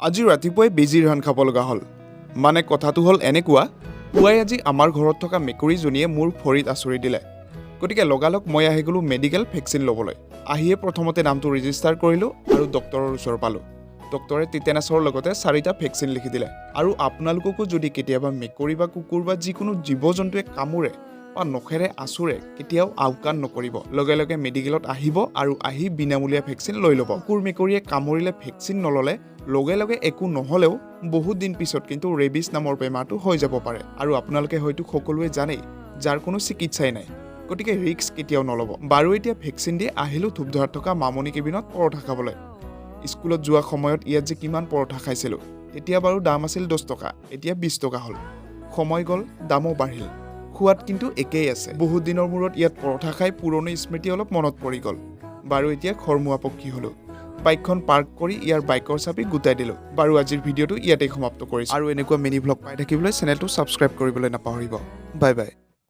আজি ৰাতিপুৱাই বেজিৰ ধান খাব লগা হ'ল। মানে কথাটো হ'ল এনেকুৱা, পুৱাই আজি আমাৰ ঘৰত থকা মেকুৰীজনীয়ে মোৰ ভৰিত আচুৰি দিলে। গতিকে লগালগ মই আহি গ'লোঁ মেডিকেল ভেকচিন ল'বলৈ। আহিয়ে প্ৰথমতে নামটো ৰেজিষ্টাৰ কৰিলোঁ আৰু ডক্টৰৰ ওচৰ পালোঁ। ডক্টৰে টিটেনাছৰ লগতে 4টা ভেকচিন লিখি দিলে। আৰু আপোনালোককো যদি কেতিয়াবা মেকুৰী বা কুকুৰ বা যিকোনো জীৱ জন্তুৱে কামোৰে বা নখেৰে আচুৰে কেতিয়াও আওকাণ নকৰিব। লগে লগে মেডিকেলত আহিব আৰু আহি বিনামূলীয়া ভেকচিন লৈ ল'ব। কুকুৰ মেকুৰীয়ে কামুৰিলে ভেকচিন নল'লে লগে লগে একো নহ'লেও বহুত দিন পিছত কিন্তু ৰেবিছ নামৰ বেমাৰটো হৈ যাব পাৰে। আৰু আপোনালোকে হয়তো সকলোৱে জানেই, যাৰ কোনো চিকিৎসাই নাই। গতিকে ৰিস্ক কেতিয়াও নল'ব। বাৰু এতিয়া ভেকচিন দি আহিলোঁ ধূপধাৰত থকা মামনি কেবিনত পৰঠা খাবলৈ। স্কুলত যোৱা সময়ত ইয়াত যে কিমান পৰঠা খাইছিলোঁ। তেতিয়া বাৰু দাম আছিল 10 টকা, এতিয়া 20 টকা হ'ল। সময় গ'ল, দামো বাঢ়িল। সোৱাদ কিন্তু একেই আছে। বহুত দিনৰ মূৰত ইয়াত পৰঠা খাই পুৰণি স্মৃতি অলপ মনত পৰি গ'ল। বাৰু এতিয়া ঘৰমুৱা পক্ষী হ'লোঁ। বাইকখন পাৰ্ক কৰি ইয়াৰ বাইকৰ চাবি গোটাই দিলোঁ। বাৰু আজিৰ ভিডিঅ'টো ইয়াতেই সমাপ্ত কৰিছোঁ। আৰু এনেকুৱা মিনি ভ্লগ পাই থাকিবলৈ চেনেলটো ছাবস্ক্ৰাইব কৰিবলৈ নাপাহৰিব। Bye bye.